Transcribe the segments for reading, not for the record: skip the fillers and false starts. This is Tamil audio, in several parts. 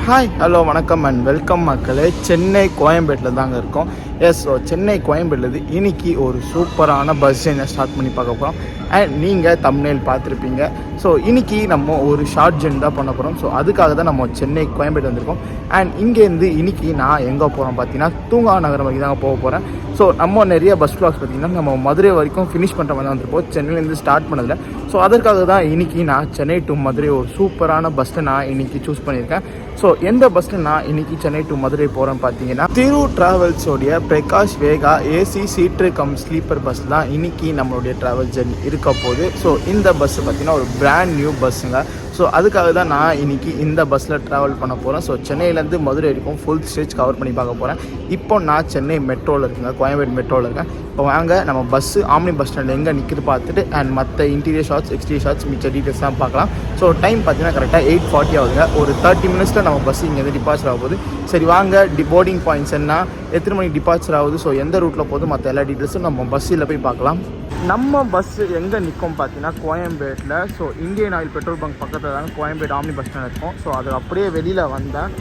ஹாய் ஹலோ வணக்கம் அண்ட் வெல்கம் மக்களே. சென்னை கோயம்பேட்டில் தாங்க இருக்கோம். ஸோ சென்னை கோயம்பேட்டில் இன்றைக்கி ஒரு சூப்பரான பஸ் ஜர்னியை ஸ்டார்ட் பண்ணி பார்க்க போகிறோம். அண்ட் நீங்கள் தம்ப்நெயில் பார்த்துருப்பீங்க. ஸோ இன்றைக்கி நம்ம ஒரு ஷார்ட் ஜர்னி தான் பண்ண போகிறோம். ஸோ அதுக்காக தான் நம்ம சென்னை கோயம்பேடு வந்திருக்கோம். அண்ட் இங்கேருந்து இன்றைக்கி நான் எங்கே போகிறோம் பார்த்தீங்கன்னா தூங்கா நகரம் வரைக்கும் தாங்க போக போகிறேன். ஸோ நம்ம நிறைய பஸ் வ்ளாக்ஸ் பார்த்திங்கன்னா நம்ம மதுரை வரைக்கும் ஃபினிஷ் பண்ணுற மாதிரி தான் வந்திருப்போம், சென்னையிலேருந்து ஸ்டார்ட் பண்ணதில்லை. ஸோ அதற்காக தான் இன்றைக்கி நான் சென்னை டு மதுரை ஒரு சூப்பரான பஸ்ஸை நான் இன்றைக்கி சூஸ் பண்ணியிருக்கேன். ஸோ எந்த பஸ்ஸில் நான் இன்றைக்கி சென்னை டு மதுரை போகிறேன் பார்த்தீங்கன்னா திரு ட்ராவல்ஸோடைய Prakash Vega AC seater cum sleeper bus தான் இன்றைக்கி நம்மளுடைய ட்ராவல் ஜர்னி இருக்க போகுது. ஸோ இந்த பஸ் பார்த்திங்கன்னா ஒரு பிராண்ட் நியூ பஸ்ஸுங்க. ஸோ அதுக்காக தான் நான் இன்றைக்கி இந்த பஸ்ஸில் ட்ராவல் பண்ண போகிறேன். ஸோ சென்னையிலேருந்து மதுரை வரைக்கும் ஃபுல் ஸ்ட்ரெச் கவர் பண்ணி பார்க்க போகிறேன். இப்போ நான் சென்னை மெட்ரோவில் இருக்குங்க, கோயம்பேடு மெட்ரோவில் இருக்கேன். இப்போ வாங்க நம்ம பஸ்ஸு ஆம்னி பஸ் ஸ்டாண்டில் எங்கே நிற்கிது பார்த்துட்டு அண்ட் மற்ற இன்டீரியர் ஷாட்ஸ் எக்ஸ்டீரியர் ஷாட்ஸ் மிச்ச டீட்டெயில்ஸ் தான் பார்க்கலாம். ஸோ டைம் பார்த்தீங்கன்னா கரெக்டாக 8:40 ஆகுதுங்க. ஒரு 30 மினிட்ஸில் நம்ம பஸ் இங்கேருந்து டிபார்ச்சர் ஆக போகுது. சரி வாங்க போர்டிங் பாயிண்ட்ஸ் என்ன, எத்தனை மணிக்கு டிபார்ச்சர் ஆகுது, ஸோ எந்த ரூட்டில் போகுது, மற்ற எல்லா டீட்டெயில்ஸும் நம்ம பஸ்ஸில் போய் பார்க்கலாம். நம்ம பஸ்ஸு எங்கே நிற்கும் பார்த்தீங்கன்னா கோயம்பேட்டில். So Indian oil petrol bunk பக்கத்தில் தாங்க கோயம்பேடு ஆம்னி பஸ் ஸ்டாண்ட் இருக்கும். ஸோ அது அப்படியே வெளியில் வந்தால்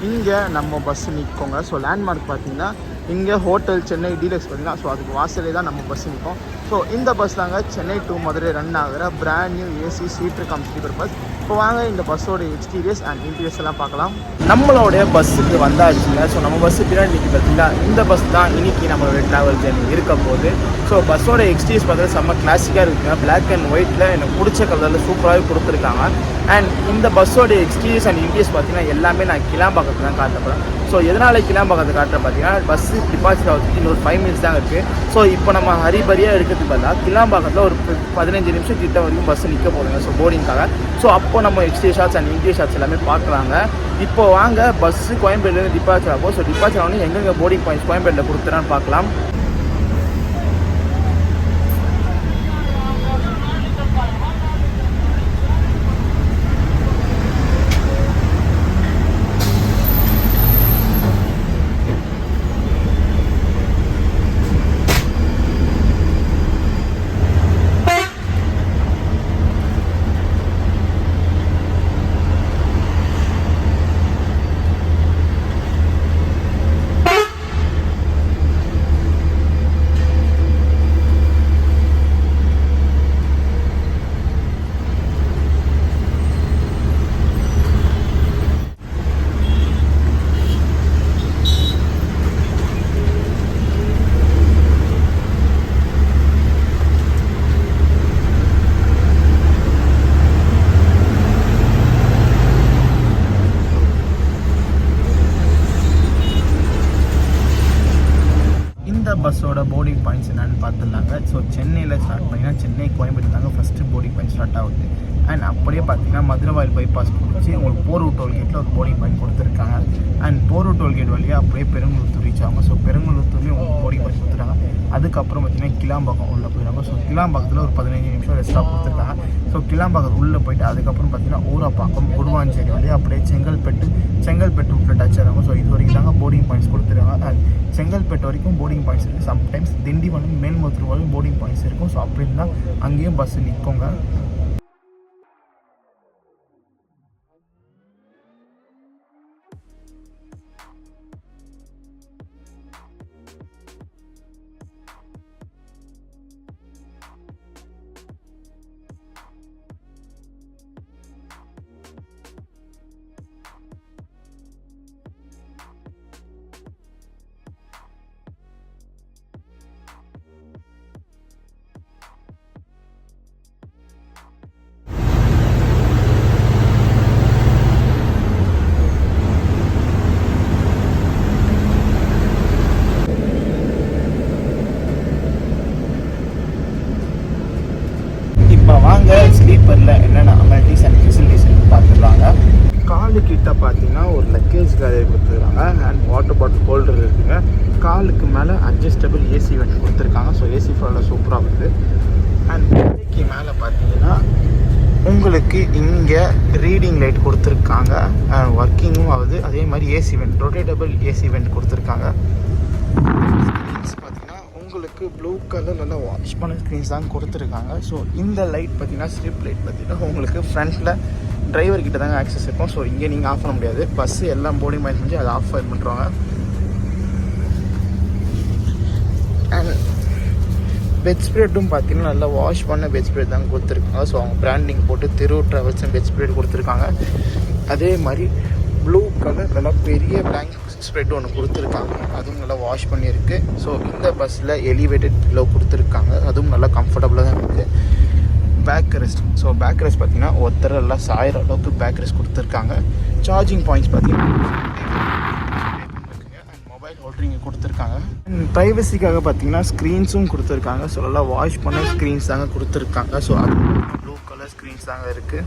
இங்கே நம்ம பஸ்ஸு நிற்கோங்க. ஸோ லேண்ட்மார்க் பார்த்தீங்கன்னா இங்கே ஹோட்டல் சென்னை டீலக்ஸ் பார்த்தீங்கன்னா ஸோ அதுக்கு வாசலே தான் நம்ம பஸ் நிற்கும். ஸோ இந்த பஸ் தாங்க சென்னை டு மதுரை ரன் ஆகிற brand new AC seater cum sleeper bus. இப்போ வாங்க இந்த பஸ்ஸோட எக்ஸ்டீரியர்ஸ் அண்ட் இன்டீரியர்ஸ் எல்லாம் பார்க்கலாம். நம்மளோடைய பஸ்ஸுக்கு வந்தாச்சுங்க. ஸோ நம்ம பஸ்ஸு பின்னாடி நிற்கி பார்த்தீங்கன்னா இந்த பஸ் தான் இன்றைக்கி நம்மளுடைய ட்ராவல் ஜர்னி இருக்க போகுது. ஸோ பஸ்ஸோட எக்ஸ்டீரியர்ஸ் பார்த்தா செம்ம கிளாசிக்காக இருக்குங்க. பிளாக் அண்ட் ஒயிட்டில் எனக்கு பிடிச்ச கலரில் சூப்பராகவே கொடுத்துருக்காங்க. அண்ட் இந்த பஸ்ஸோட எக்ஸ்டீரியர்ஸ் அண்ட் இன்டீரியர்ஸ் பார்த்தீங்கன்னா எல்லாமே நான் கிளாம்பாக்கத்தில் தான் காட்டப்படுறேன். ஸோ எதனால் கிளாம்பாக்கத்தை காட்டுறேன் பார்த்தீங்கன்னா பஸ்ஸு டிபார்ச்சர் ஆகிறதுக்கு இன்னொரு 5 மினிட்ஸ் தான் இருக்குது. ஸோ இப்போ நம்ம ஹரிபரியாக இருக்கிறதுக்கு பதிலாக கிளாம்பாக்கத்தில் ஒரு 15 நிமிஷம் கிட்ட வரைக்கும் பஸ்ஸு நிற்க போடுங்க. ஸோ போர்டிங்காக. ஸோ அப்போ நம்ம exterior shots and interior shots எல்லாமே பார்க்குறாங்க. இப்போ வாங்க பஸ்ஸு கோயம்பேடுலேருந்து டிபார்ச்சர் ஆகும். ஸோ டிபார்ச்சர் ஆகணும் எங்கெங்கே போர்டிங் பாயிண்ட்ஸ் கோயம்பேட்டில் கொடுத்துறான்னு பார்க்கலாம். பஸ்ஸோட போர்டிங் பாயிண்ட்ஸ் என்னென்னு பார்த்துருந்தாங்க. ஸோ சென்னையில் ஸ்டார்ட் பண்ணிங்கன்னா சென்னை கோயம்பேடு தாங்க ஃபஸ்ட்டு போர்டிங் பாயிண்ட் ஸ்டார்ட் ஆகுது. அண்ட் அப்படியே பார்த்தீங்கன்னா மதுரவாயில் பைபாஸ் முடிச்சு உங்களுக்கு போரூர் டோல்கேட்டில் ஒரு போர்டிங் பாயிண்ட் கொடுத்துருக்காங்க. அண்ட் போரூர் டோல்கேட் வழியாக அப்படியே பெருங்குளத்தூர் ரீச் ஆகும். ஸோ பெருங்குளத்தூர்லேயும் உங்களுக்கு போர்டிங் பாயிண்ட் கொடுத்துருக்காங்க. அதுக்கப்புறம் பார்த்தீங்கன்னா கிளாம்பாக்கம் உள்ளே போயிடுறாங்க. ஸோ கிளாம்பாக்கத்தில் ஒரு 15 நிமிஷம் ரெஸ்ட்டாக கொடுத்துருக்காங்க. ஸோ கிளாம்பாக்கம் உள்ளே போயிட்டு அதுக்கப்புறம் பார்த்தீங்கன்னா ஊராப்பாக்கம் குடுவாஞ்சேரி வழியாக அப்படியே செங்கல்பட்டு ரூட்டில் டச் ஆகும். ஸோ இது வரைக்கும் தாங்க போர்டிங் பாயிண்ட்ஸ் கொடுத்துருக்காங்க. அண்ட் செங்கல்பட்டு வரைக்கும் போர்டிங் பாயிண்ட்ஸ் இருக்குது. சம்டைம்ஸ் திண்டிவனம் மேல்மருவத்தூர் வரைக்கும் போர்டிங் பாயிண்ட்ஸ் இருக்கும். ஸோ அப்படி இருந்தால் அங்கேயும் பஸ் நிற்கோங்க. வாங்க ஸ்லீப்பரில் என்னென்ன அமெனிட்டிஸ் அண்ட் ஃபெசிலிட்டிஸ் பார்த்துருவாங்க. காலுக்கிட்ட பார்த்தீங்கன்னா ஒரு லக்கேஜ் கேரியர் கொடுத்துருக்காங்க. அண்ட் வாட்டர் பாட்டில் ஹோல்டர் இருக்குதுங்க. காலுக்கு மேலே அட்ஜஸ்டபிள் ஏசி வெண்ட் கொடுத்துருக்காங்க. ஸோ ஏசி ஃபுல்லாக சூப்பராக இருக்குது. அண்ட் பேக்கு மேலே பார்த்தீங்கன்னா உங்களுக்கு இங்கே ரீடிங் லைட் கொடுத்துருக்காங்க. ஒர்க்கிங்கும் ஆகுது. அதே மாதிரி AC went rotatable AC went கொடுத்துருக்காங்க. பார்த்தீங்கன்னா உங்களுக்கு ப்ளூ கலர் நல்லா வாஷ் பண்ண ஸ்க்ரீன்ஸ் தான் கொடுத்துருக்காங்க. ஸோ இந்த லைட் பார்த்தீங்கன்னா ஸ்ட்ரிப் லைட் பார்த்தீங்கன்னா உங்களுக்கு ஃப்ரண்ட்டில் டிரைவர் கிட்ட தாங்க ஆக்சஸ் இருக்கும். ஸோ இங்கே நீங்கள் ஆஃப் பண்ண முடியாது. பஸ்ஸு எல்லாம் போர்டிங் பாயிண்ட் செஞ்சு அதை ஆஃப் பண்ணுறாங்க. அண்ட் பெட் ஸ்ப்ரெட்டும் பார்த்தீங்கன்னா நல்லா வாஷ் பண்ண பெட் ஸ்ப்ரெட் தாங்க கொடுத்துருக்காங்க. ஸோ அவங்க பிராண்டிங் போட்டு திரு ட்ராவல்ஸ் பெட் ஸ்ப்ரெட் கொடுத்துருக்காங்க. அதே மாதிரி ப்ளூ கலர் நல்லா பெரிய பிளாங்க் ஸ்ப்ரெட் ஒன்று கொடுத்துருக்காங்க. அதுவும் நல்லா வாஷ் பண்ணியிருக்கு. ஸோ இந்த பஸ்ஸில் எலிவேட்டட் பில்லோ கொடுத்துருக்காங்க. அதுவும் நல்லா கம்ஃபர்டபுளாக தான் இருக்குது. Back rest. So back rest பார்த்தீங்கன்னா ஒருத்தர் எல்லாம் சாயிற அளவுக்கு பேக் ரெஸ்ட் கொடுத்துருக்காங்க. சார்ஜிங் பாயிண்ட்ஸ் பார்த்தீங்கன்னா மொபைல் ஹோல்டரிங்க கொடுத்துருக்காங்க. ப்ரைவசிக்காக பார்த்தீங்கன்னா ஸ்க்ரீன்ஸும் கொடுத்துருக்காங்க. ஸோ நல்லா வாஷ் பண்ண ஸ்க்ரீன்ஸ் தாங்க கொடுத்துருக்காங்க. ஸோ அது ப்ளூ கலர் ஸ்க்ரீன்ஸ் தாங்க இருக்குது.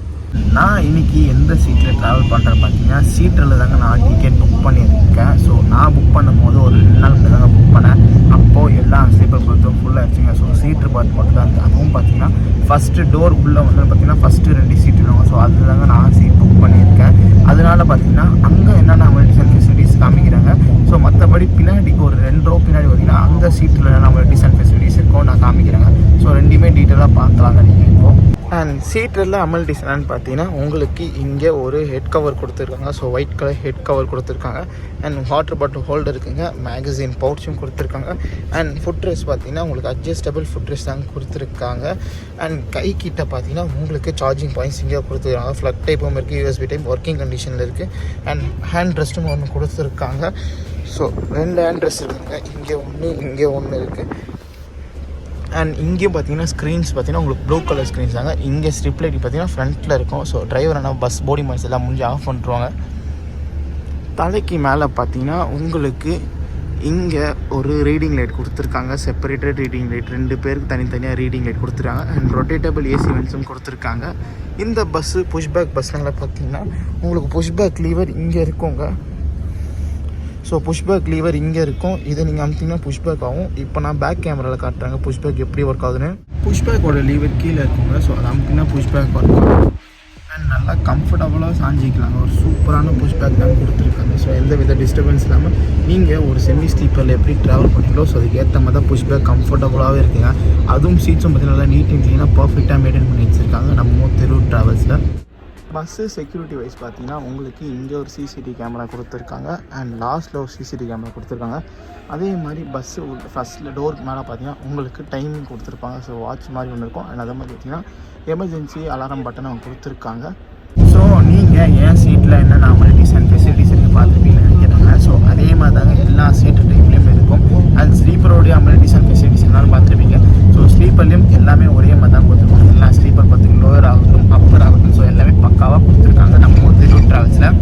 நான் இன்றைக்கி எந்த சீட்டில் ட்ராவல் பண்ணுறேன் பார்த்தீங்கன்னா சீட்டில் தாங்க நான் டிக்கெட் புக் பண்ணியிருக்கேன். ஸோ நான் புக் பண்ணும்போது ஒரு 2 நாள் முன்னாடி தாங்க புக் பண்ணேன். அப்போது எல்லாம் ஸ்லீப்பர் கொடுத்தும் ஃபுல்லாக ஆச்சுங்க. ஸோ சீட்டு பார்த்து மட்டும் தான் இருக்குது. அதுவும் பார்த்தீங்கன்னா ஃபஸ்ட்டு டோர் உள்ளே வந்து பார்த்தீங்கன்னா ஃபஸ்ட்டு 2 சீட்டு இருக்கும். ஸோ அதில் தாங்க நான் சீட் புக் பண்ணியிருக்கேன். அதனால பார்த்தீங்கன்னா அங்கே என்னென்ன அமெனிட்டிஸ் ஃபெசிலிட்டிஸ் காமிக்கிறாங்க. ஸோ மற்றபடி பின்னாடி ஒரு 2 ரோ பின்னாடி பார்த்தீங்கன்னா அந்த சீட்டில் என்னென்ன அமெனிட்டிஸ் அண்ட் ஃபெசிலிட்டிஸ் இருக்கும் நான் காமிக்கிறாங்க. ஸோ ரெண்டுமே டீட்டெயிலாக பார்க்கலாங்க நீங்கள் இப்போது. அண்ட் சீட்டில் அமெனிட்டிஸ் என்னென்னு பார்த்தீங்கன்னா உங்களுக்கு இங்கே ஒரு ஹெட் கவர் கொடுத்துருக்காங்க. So white colour head cover கொடுத்துருக்காங்க. அண்ட் வாட்டர் பாட்டில் ஹோல்டர் இருக்குங்க. மேகசின் பவுச்சும் கொடுத்துருக்காங்க. அண்ட் ஃபுட் ரெஸ்ட் பார்த்தீங்கன்னா உங்களுக்கு அட்ஜஸ்டபிள் ஃபுட் ரெஸ்ட் தாங்க கொடுத்துருக்காங்க. அண்ட் கை கிட்ட பார்த்தீங்கன்னா உங்களுக்கு சார்ஜிங் பாயிண்ட்ஸ் இங்கே கொடுத்துருக்காங்க. ஃப்ளக் டைப்பும் இருக்குது, யூஎஸ்பி டைப் ஒர்க்கிங் கண்டிஷனில் இருக்குது. அண்ட் ஹேண்ட் ரெஸ்ட்டும் ஒன்று கொடுத்துருக்காங்க. ஸோ 2 ஹேண்ட் ரெஸ்ட் இருக்குங்க. இங்கே ஒன்று, இங்கே ஒன்று இருக்குது. அண்ட் இங்கேயும் பார்த்தீங்கன்னா ஸ்க்ரீன்ஸ் பார்த்தீங்கன்னா உங்களுக்கு ப்ளூ கலர் ஸ்க்ரீன்ஸ் தாங்க. இங்கே ஸ்ட்ரிப் லைட் பார்த்தீங்கன்னா ஃப்ரண்ட்டில் இருக்கும். ஸோ டிரைவர் ஆனால் பஸ் போர்டிங் பாயிண்ட்ஸ் எல்லாம் முடிஞ்சு ஆஃப் பண்ணிடுவாங்க. தலைக்கு மேலே பார்த்தீங்கன்னா உங்களுக்கு இங்கே ஒரு ரீடிங் லைட் கொடுத்துருக்காங்க. செப்பரேட்டட் ரீடிங் லைட் 2 பேருக்கு தனித்தனியாக ரீடிங் லைட் கொடுத்துருக்காங்க. அண்ட் ரொட்டேட்டபிள் ஏசி வென்ட்ஸும் கொடுத்துருக்காங்க. இந்த பஸ்ஸு புஷ்பேக் பஸ்ஸில் பார்த்தீங்கன்னா உங்களுக்கு புஷ்பேக் லீவர் இங்கே இருக்குங்க. ஸோ புஷ்பேக் லீவர் இங்கே இருக்கும். இதை நீங்கள் அமுத்திங்கன்னா புஷ்பேக் ஆகும். இப்போ நான் பேக் கேமராவில் காட்டுறாங்க புஷ்பேக் எப்படி ஒர்க் ஆகுதுன்னு. புஷ்பேக்கோட லீவர் கீழே இருக்குங்க. ஸோ அதை அமுத்தினா புஷ்பேக் ஒர்க் ஆகும். அண்ட் நல்லா கம்ஃபர்டபுளாக சாஞ்சிக்கலாங்க. ஒரு சூப்பரான புஷ்பேக் தான் கொடுத்துருக்காங்க. ஸோ எந்த வித டிஸ்டர்பன்ஸ் இல்லாமல் நீங்கள் ஒரு செமி ஸ்லீப்பரில் எப்படி ட்ராவல் பண்ணீங்களோ ஸோ அதுக்கு ஏற்ற மாதிரி தான் புஷ்பேக் கம்ஃபர்டபுளாகவே இருக்குங்க. அதுவும் சீட்ஸும் பார்த்தீங்கன்னா நல்லா நீட் அண்ட் க்ளீனாக பர்ஃபெக்டாக மெயின்டைன் பண்ணி வச்சுருக்காங்க நம்ம திரு ட்ராவல்ஸில். பஸ்ஸு செக்யூரிட்டி வைஸ் பார்த்தீங்கன்னா உங்களுக்கு இங்கே ஒரு சிசிடிவி கேமரா கொடுத்துருக்காங்க. அண்ட் லாஸ்ட்டில் ஒரு சிசிடிவி கேமரா கொடுத்துருக்காங்க. அதே மாதிரி பஸ்ஸு ஃபஸ்ட்டில் டோருக்கு மேலே பார்த்தீங்கன்னா உங்களுக்கு டைமிங் கொடுத்துருப்பாங்க. ஸோ வாட்ச் மாதிரி ஒன்று இருக்கும். அண்ட் அதே மாதிரி பார்த்தீங்கன்னா எமர்ஜென்சி அலாரம் பட்டன் அவங்க கொடுத்துருக்காங்க. ஸோ நீங்கள் என் சீட்டில் என்னென்ன அமெனிட்டிஸ் அண்ட் ஃபெசிலிட்டிஸ் இருக்குது பார்த்துருப்பீங்கன்னு நினைக்கிறாங்க. ஸோ அதே மாதிரி தாங்க எல்லா சீட்டு டைப்லேயும் இருக்கும். அண்ட் ஸ்லீப்பரோடைய அமெனிட்டிஸ் அண்ட் ஃபெசிலிட்டிஸ் என்னாலும் பார்த்துருப்பீங்க. ஸோ ஸ்லீப்பர்லேயும் எல்லாமே ஒரே மாதிரி தான் கொடுத்துருப்பாங்க. எல்லா ஸ்லீப்பர் பார்த்திங்கன்னா லோவர் ஆகட்டும் அப்பர் ஆகட்டும் ஸோ எல்லாமே பக்காவாக கொடுத்துருக்காங்க நம்ம திரு ட்ராவல்ஸில்.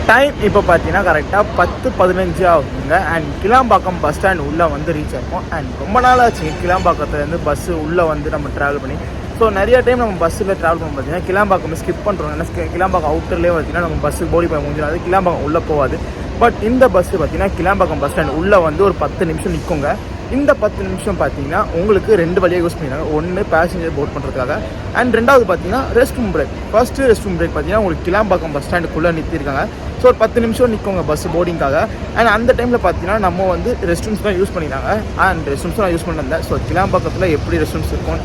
டைம் இப்போ பார்த்தீங்கன்னா கரெக்டாக 10:15 ஆகுங்க. அண்ட் கிளாம்பாக்கம் பஸ் ஸ்டாண்ட் உள்ளே வந்து ரீச் ஆகும். அண்ட் ரொம்ப நாள் ஆச்சு கிளாம்பாக்கத்துலேருந்து பஸ்ஸு உள்ளே வந்து நம்ம ட்ராவல் பண்ணி. ஸோ நிறைய டைம் நம்ம பஸ்ஸில் ட்ராவல் பண்ண பார்த்தீங்கன்னா கிளாம்பாக்கம் ஸ்கிப் பண்ணுறோம். ஏன்னா கிளாம்பாக்கம் அவுட்டர்லேயே பார்த்தீங்கன்னா நம்ம பஸ்ஸு போடி போய் முடிஞ்சிடாது, கிளாம்பாக்கம் உள்ளே போகாது. பட் இந்த பஸ்ஸு பார்த்தீங்கன்னா கிளாம்பாக்கம் பஸ் ஸ்டாண்ட் உள்ளே வந்து ஒரு 10 நிமிஷம் நிற்குங்க. இந்த 10 நிமிஷம் பார்த்தீங்கன்னா உங்களுக்கு 2 வழியாக யூஸ் பண்ணிடுறாங்க. ஒன்று பேசஞ்சர் போட் பண்ணுறதுக்காக, அண்ட் ரெண்டாவது பார்த்தீங்கன்னா rest room break. First rest room break பார்த்தீங்கன்னா உங்களுக்கு கிளாம்பாக்கம் பஸ் ஸ்டாண்டுக்குள்ளே நிறுத்திருக்காங்க. ஸோ ஒரு 10 நிமிஷம் நிற்குங்க பஸ் போர்டிங்காக. அண்ட் அந்த டைமில் பார்த்தீங்கன்னா நம்ம வந்து ரெஸ்ட் ரூம்ஸ் தான் யூஸ் பண்ணிடுறாங்க. அண்ட் ரெஸ்ட் ரூம்ஸ் நான் யூஸ் பண்ணியிருந்தேன். ஸோ கிளாம்பாக்கத்தில் எப்படி ரெஸ்ட் ரூம்ஸ் இருக்கும்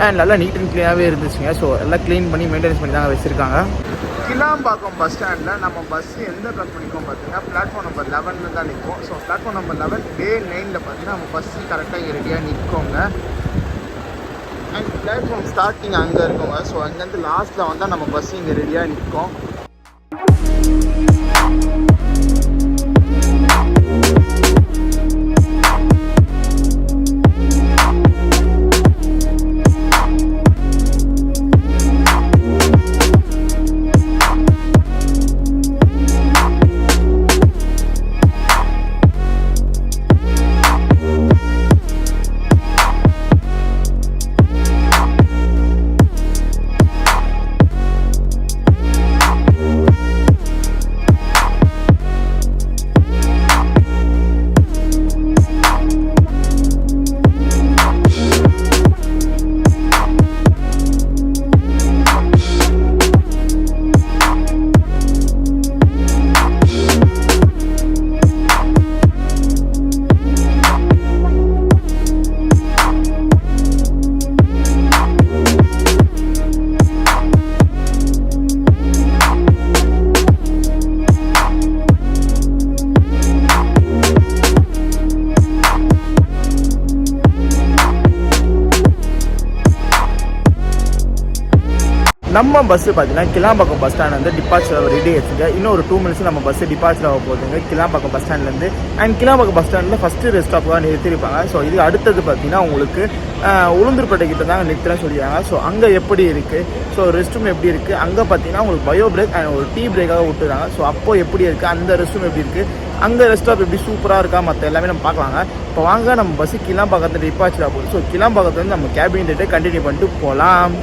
அண்ட் நல்லா நீட் அண்ட் க்ளீனாகவே இருந்துச்சுங்க. ஸோ எல்லாம் க்ளீன் பண்ணி மெயின்டைன்ஸ் பண்ணி தாங்க வச்சுருக்காங்க. கிளாம்பாக்கம் பஸ் ஸ்டாண்டில் நம்ம பஸ்ஸு எந்த பிளாட்ஃபார்ம் நிற்கும் பார்த்தீங்கன்னா பிளாட்ஃபார்ம் நம்பர் 11 தான் நிற்கும். ஸோ பிளாட்ஃபார்ம் நம்பர் 11 டே 9 பார்த்தீங்கன்னா நம்ம பஸ்ஸு கரெக்டாக இங்கே ரெடியாக நிற்கோங்க. அண்ட் பிளாட்ஃபார்ம் ஸ்டார்டிங் அங்கே இருக்குங்க. ஸோ அங்கேருந்து லாஸ்ட்டில் வந்தால் நம்ம பஸ்ஸு இங்கே ரெடியாக நிற்கும். நம்ம பஸ்ஸு பார்த்தீங்கன்னா கிளாம்பாக்கம் பஸ் ஸ்டாண்ட் வந்து டிபார்ச்சர் ரெடி ஆச்சுங்க. இன்னும் ஒரு 2 மினிட்ஸ் நம்ம பஸ்ஸு டிபார்ச்சர் ஆக போகுதுங்க கிளாம்பாக்கம் பஸ் ஸ்டாண்ட்லேருந்து. அண்ட் கிளாம்பாக்கம் பஸ் ஸ்டாண்டில் ஃபஸ்ட்டு ரெஸ்ட் ஸ்டாப் தான் நிறுத்திருப்பாங்க. ஸோ இது அடுத்தது பார்த்தீங்கன்னா உங்களுக்கு உளுந்தூர்பேட்டை கிட்ட தான் நிறுத்துறேன்னு சொல்லிடுறாங்க. ஸோ அங்கே எப்படி இருக்குது, ஸோ ரெஸ்ட் ரூம் எப்படி இருக்குது, அங்கே பார்த்தீங்கன்னா உங்களுக்கு பயோ பிரேக் அண்ட் ஒரு டீ பிரேக்காக விட்டுறாங்க. ஸோ அப்போது எப்படி இருக்குது, அந்த ரெஸ்ட் ரூம் எப்படி இருக்குது, அங்கே ரெஸ்ட் ஸ்டாப் எப்படி சூப்பராக இருக்கா, மற்ற எல்லாமே நம்ம பார்க்கலாங்க. இப்போ வாங்க நம்ம பஸ்ஸு கிளாம்பாக்கத்தில் டிபார்ச்சர் ஆக போகுது. ஸோ கிளாம்பாக்கத்துலேருந்து நம்ம கேபின் ரேட்டை கண்டினியூ பண்ணிட்டு போகலாம்.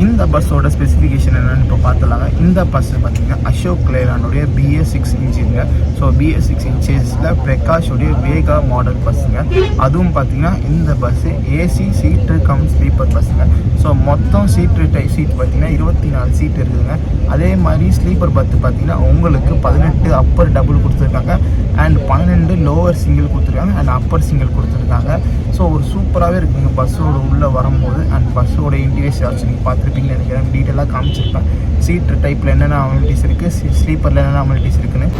இந்த பஸ்ஸோட ஸ்பெசிஃபிகேஷன் என்னென்னு இப்போ பார்த்துலாங்க. இந்த பஸ்ஸு பார்த்தீங்கன்னா அசோக் லேலாண்டுடைய BS6 இன்ஜினுங்க. ஸோ BS6 இன்ச்சஸில் பிரகாஷோடைய வேகா மாடல் பஸ்ஸுங்க. அதுவும் பார்த்தீங்கன்னா இந்த பஸ்ஸு ஏசி சீட்டு கம் ஸ்லீப்பர் பஸ்ஸுங்க. ஸோ மொத்தம் சீட் பார்த்தீங்கன்னா 24 சீட் இருக்குதுங்க. அதே மாதிரி ஸ்லீப்பர் பர்த்து பார்த்தீங்கன்னா உங்களுக்கு 18 அப்பர் டபுள் கொடுத்துருக்காங்க அண்ட் 12 லோவர் சிங்கிள் கொடுத்துருக்காங்க அண்ட் அப்பர் சிங்கிள் கொடுத்துருக்காங்க. ஸோ ஒரு சூப்பராகவே இருக்குங்க பஸ்ஸோட உள்ளே வரும்போது. அண்ட் பஸ்ஸோட இன்டீரியர் சார்ஜ் நீங்கள் பார்த்துருப்பீங்கன்னு நினைக்கிறேன், டீட்டெயிலாக காமிச்சிருப்பேன். சீட்டு டைப்பில் என்னென்ன அமெனிட்டிஸ் இருக்குது, ஸ்லீப்பரில் என்னென்ன அமெனிட்டிஸ் இருக்குன்னு.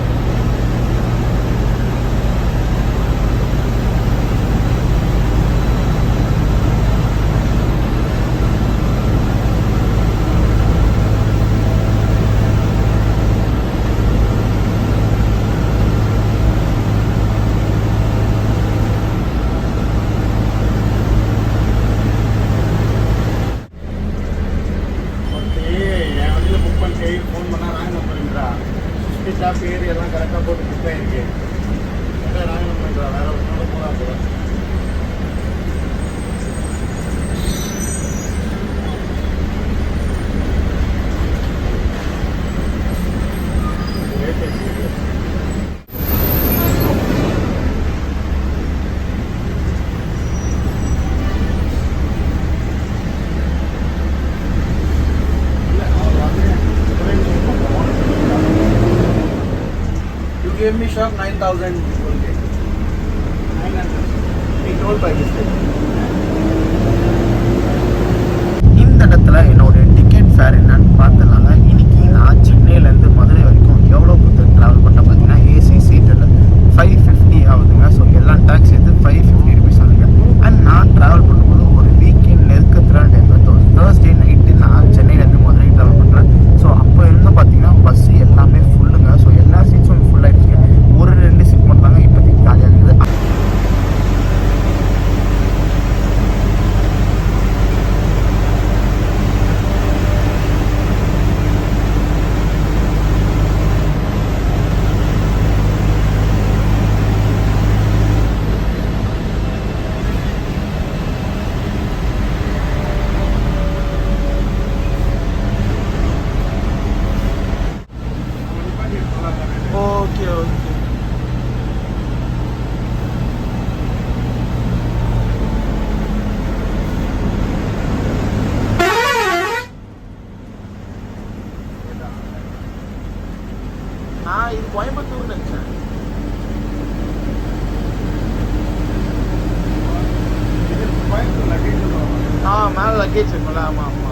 ஃபோன் பண்ணால் வண்டி ஸ்டாப் ஏறி எல்லாம் கரெக்டாக போட்டு புக் ஆகிருக்கு. நாங்கள் நம்ம வேறு ஒரு நாள் போகலாம் போல. Gave me shop 9,000 only. 900. He told by mistake. இந்த இடத்துல என்னோட டிக்கெட் ஃபேர் என்னன்னு பார்த்துலாங்க. இன்னைக்கு நான் சென்னையிலேருந்து மதுரை வரைக்கும் எவ்வளோ கொடுத்து ட்ராவல் பண்ண பார்த்தீங்கன்னா ஏசி சீட்டில் 550 ஆகுதுங்க. ஸோ எல்லாம் டேக்ஸ் சேர்த்து 550 ருபீஸ் ஆகுதுங்க. அண்ட் நான் ட்ராவல் பண்ணும்போது ஒரு வீக்கெண்ட் நெருக்கத்தில் தேர்ஸ்டே நைட்டு நான் சென்னையிலேருந்து மதுரை ட்ராவல் பண்ணுறேன். ஸோ அப்போ இருந்து பார்த்தீங்கன்னா பஸ்ஸு எல்லாமே ஃபுல்லுங்க. ஸோ எல்லா சீட்ஸும் ஃபுல் ஆகிடுச்சுங்க. ஒரு 2 சீட் மட்டும் தாங்க இப்போதைக்கு காலியாக இருக்குது. Okay okay. நான் இது கோயம்புத்தூர் நினைச்சேன். மேலே லக்கேஜ் இருக்கும்ல. ஆமாம் ஆமாம்.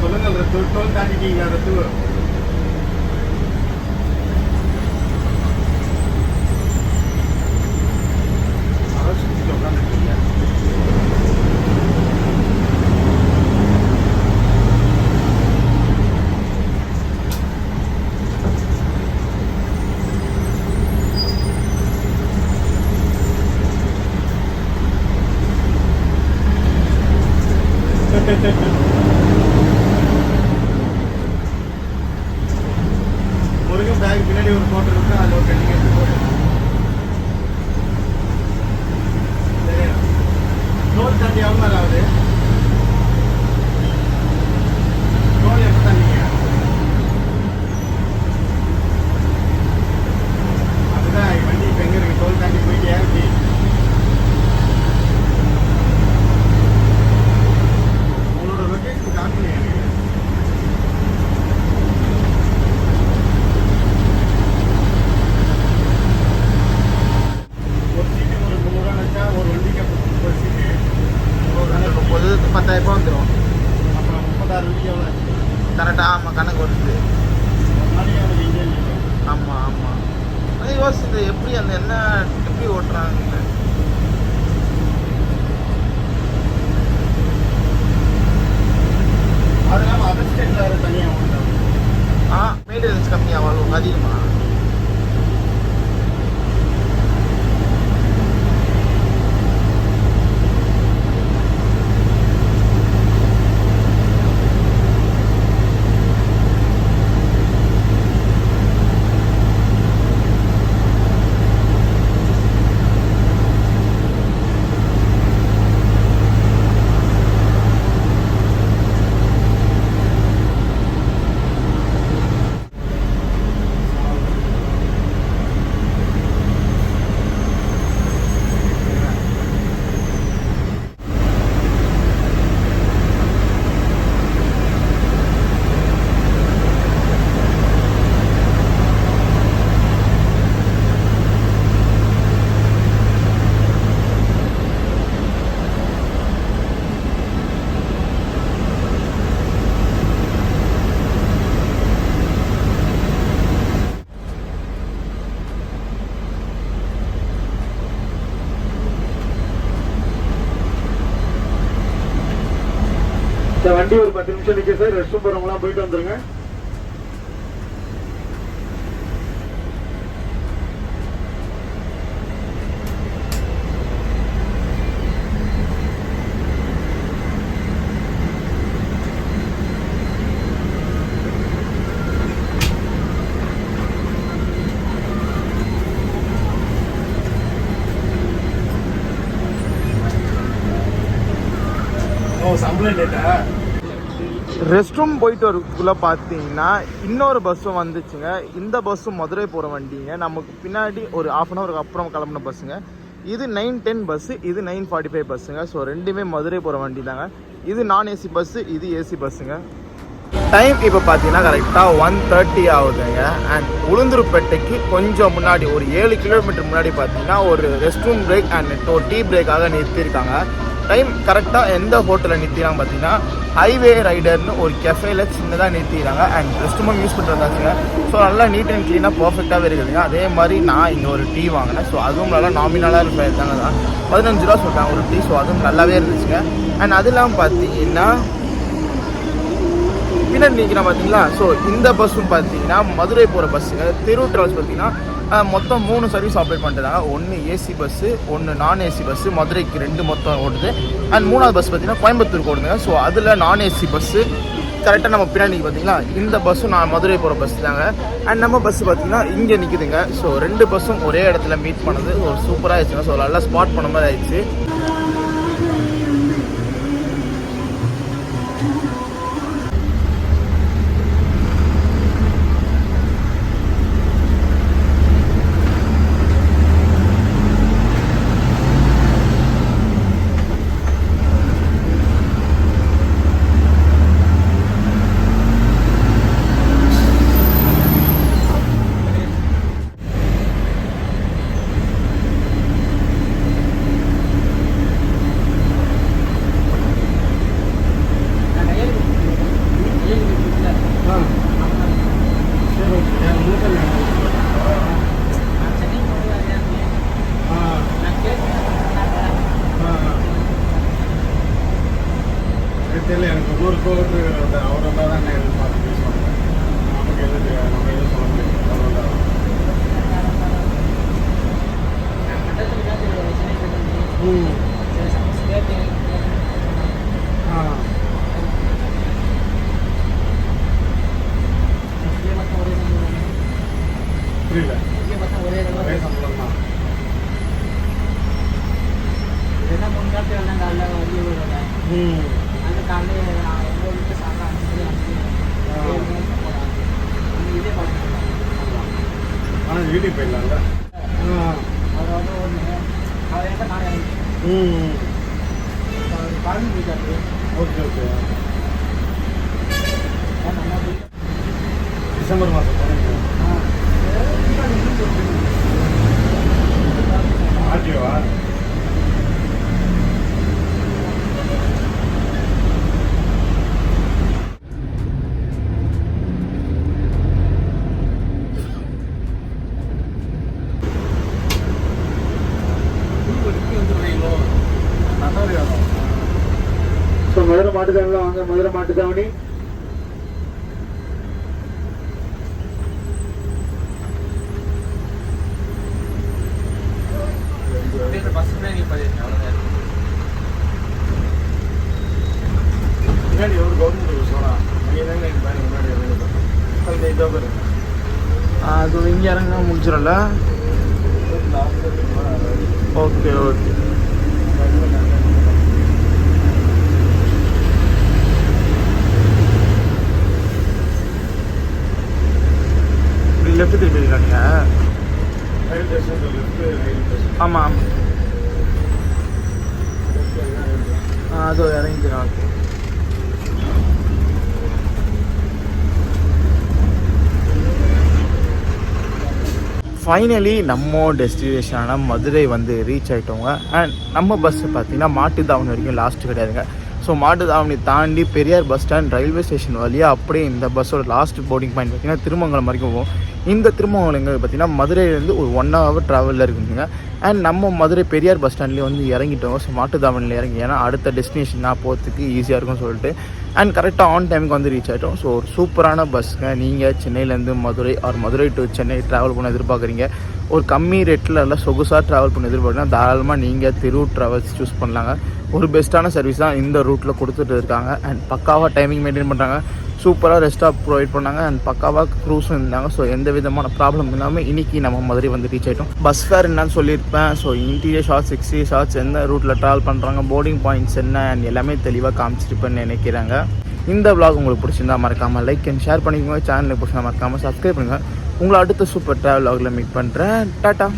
சொல்லுங்கள் ரத்து. டோல் தாண்டிட்டீங்களா ரத்து? அரசு உட்காந்துருக்கீங்க. ஆமாம் கணக்கு வருது. ஆமாம் ஆமாம். அது யோசிச்சு எப்படி அந்த என்ன எப்படி ஓட்டுறாங்கன்னு. அது இல்லாமல் அதர் ஸ்டேட்டில் வேறு தனியாக ஓட்டுறாங்க. மெயின்டெனன்ஸ் கம்மியாக அதிகமாக. சார் வண்டி ஒரு 10 நிமிஷம் நிற்க சார். ரெஸ்ட் ரூம் போகிறவங்களாம் போயிட்டு வந்துருங்க. சம்பளம் லேட்டா? ரெஸ்ட் ரூம் போயிட்டு வரக்குள்ளே பார்த்தீங்கன்னா இன்னொரு பஸ்ஸும் வந்துச்சுங்க. இந்த பஸ்ஸும் மதுரை போகிற வண்டிங்க. நமக்கு பின்னாடி ஒரு 1/2 அன் ஹவருக்கு அப்புறம் கிளம்புன பஸ்ஸுங்க. இது 9:10 பஸ்ஸு, இது 9:45 பஸ்ஸுங்க. ஸோ ரெண்டுமே மதுரை போகிற வண்டி தாங்க. இது நான் ஏசி பஸ்ஸு, இது ஏசி பஸ்ஸுங்க. டைம் இப்போ பார்த்தீங்கன்னா கரெக்டாக 1:30 ஆகுதுங்க. அண்ட் உளுந்தூர்பேட்டைக்கு கொஞ்சம் முன்னாடி ஒரு 7 கிலோமீட்டர் முன்னாடி பார்த்தீங்கன்னா ஒரு ரெஸ்ட் ரூம் பிரேக் அண்ட் ஒரு டீ பிரேக்காக நிறுத்தியிருக்காங்க. டைம் கரெக்டாக எந்த ஹோட்டலில் நிறுத்திடுறாங்க பார்த்தீங்கன்னா ஹைவே ரைடர்னு ஒரு கெஃபேல சின்னதாக நிறுத்திடுறாங்க. அண்ட் ரெஸ்ட் ரூமும் யூஸ் பண்ணிட்டு வந்தாச்சுங்க. ஸோ நல்லா நீட் அண்ட் க்ளீனாக பர்ஃபெக்டாகவே இருக்குதுங்க. அதே மாதிரி நான் இங்கே ஒரு டீ வாங்கினேன். ஸோ அதுவும் நல்லா நாமினலாக இருப்பாங்க தான் 15 ரூபா சொல்லிட்டாங்க ஒரு டீ. ஸோ அதுவும் நல்லாவே இருந்துச்சுங்க. அண்ட் அது இல்லாமல் பார்த்தீங்கன்னா பின்னாடி நிற்கிறேன் பார்த்தீங்களா. ஸோ இந்த பஸ்ஸும் பார்த்தீங்கன்னா மதுரை போகிற பஸ்ஸுங்க. திருவூர் ட்ராவல்ஸ் பார்த்தீங்கன்னா மொத்தம் 3 சர்வீஸ் ஆப்ரேட் பண்ணிட்டுருந்தாங்க. ஒன்று ஏசி பஸ்ஸு, ஒன்று நான் ஏசி பஸ்ஸு, மதுரைக்கு 2 மொத்தம் ஓடுது. அண்ட் 3ஆவது பஸ் பார்த்தீங்கன்னா கோயம்புத்தூருக்கு ஓடுதுங்க. ஸோ அதில் நான் ஏசி பஸ்ஸு கரெக்டாக நம்ம பின்னாடி பார்த்தீங்கன்னா இந்த பஸ்ஸும் நான் மதுரை போகிற பஸ் தாங்க. அண்ட் நம்ம பஸ்ஸு பார்த்தீங்கன்னா இங்கே நிற்குதுங்க. ஸோ 2 பஸ்ஸும் ஒரே இடத்துல மீட் பண்ணது ஒரு சூப்பராக ஆயிடுச்சுங்க. ஸோ நல்லா ஸ்பாட் பண்ண மாதிரி ஆயிடுச்சு. தெரியல எனக்கு ஒரு கோட்டு அவரை தான் எதிர்பார்த்து பேசுவாங்க. நமக்கு எது நம்ம எதுவும் சொல்ல முடியாது. அவ்வளோதான். புரியல. ஒரே சம்பளம் தான். ஆனால் வீட்டுக்கு போயிடலாம்ல. Okay okay. டிசம்பர் மாதம் போனீங்க ஆர்டிஓவா? மாட்டுத்தாவணியில் வாங்க. மதுரை மாட்டுத்தாவணி. முன்னாடி ஒரு கவர்மெண்ட் சோழா அங்கே தாங்க முன்னாடி இதோ பாருங்க. அது இங்கே இறங்க முடிச்சிடல. Okay okay. லெஃப்ட் திருப்பி இருக்காங்க. ஆமாம் ஆமாம். அது இறங்கிக்கிறான். ஃபைனலி நம்ம டெஸ்டினேஷனான மதுரை வந்து ரீச் ஆகிட்டோங்க. அண்ட் நம்ம பஸ்ஸு பார்த்திங்கன்னா மாட்டுத்தாவணி வரைக்கும் லாஸ்ட்டு கிடையாதுங்க. ஸோ மாட்டுத்தாவணி தாண்டி Periyar bus stand railway station வழியாக அப்படியே இந்த பஸ்ஸோட லாஸ்ட் போர்டிங் பாயிண்ட் பார்த்திங்கன்னா திருமங்கலம் வரைக்கும் போகும். இந்த திருமங்கலம் எங்கே பார்த்திங்கன்னா மதுரையிலேருந்து ஒரு 1 hour ட்ராவலில் இருக்குதுங்க. அண்ட் நம்ம மதுரை பெரியார் பஸ் ஸ்டாண்ட்லேயே வந்து இறங்கிட்டோம். ஸோ மாட்டுத்தாவணியில் இறங்கி ஏன்னா அடுத்த டெஸ்டினேஷனாக போகிறதுக்கு ஈஸியாக இருக்கும்னு சொல்லிட்டு அண்ட் கரெக்டாக ஆன் டைமுக்கு வந்து ரீச் ஆகிட்டோம். ஸோ ஒரு சூப்பரான பஸ்ஸுங்க. நீங்கள் சென்னையிலேருந்து Madurai or Madurai to Chennai travel பண்ண எதிர்பார்க்குறீங்க, ஒரு கம்மி ரேட்டில் எல்லாம் சொகுசாக ட்ராவல் பண்ண எதிர்பார்க்குறீங்கன்னா தாராளமாக நீங்கள் திருவூர் ட்ராவல்ஸ் சூஸ் பண்ணலாங்க. ஒரு பெஸ்ட்டான சர்வீஸ் தான் இந்த ரூட்டில் கொடுத்துட்டு இருக்காங்க. அண்ட் பக்காவாக டைமிங் மெயின்டைன் பண்ணுறாங்க. சூப்பராக ரெஸ்ட்டாக ப்ரொவைட் பண்ணாங்க. அண்ட் பக்காவாக க்ரூஸும் இருந்தாங்க. ஸோ எந்த விதமான ப்ராப்ளம் இல்லாமல் இன்றைக்கி நம்ம மதுரை வந்து ரீச் ஆகிட்டோம். பஸ் ஃபேர் என்னன்னு சொல்லியிருப்பேன். So interior shots, exterior shots, எந்த ரூட்டில் ட்ராவல் பண்ணுறாங்க, போர்டிங் பாயிண்ட்ஸ் என்ன அண்ட் எல்லாமே தெளிவாக காமிச்சிருப்பேன்னு நினைக்கிறாங்க. இந்த vlog உங்களுக்கு பிடிச்சிருந்தா மறக்காமல் லைக் அண்ட் ஷேர் பண்ணிக்கோங்க. சேனலுக்கு பிடிச்சிருந்தா மறக்காமல் சப்ஸ்கிரைப் பண்ணுங்கள். உங்களை அடுத்த சூப்பர் ட்ராவல் vlogல மீட் பண்ணுறேன். டாட்டா.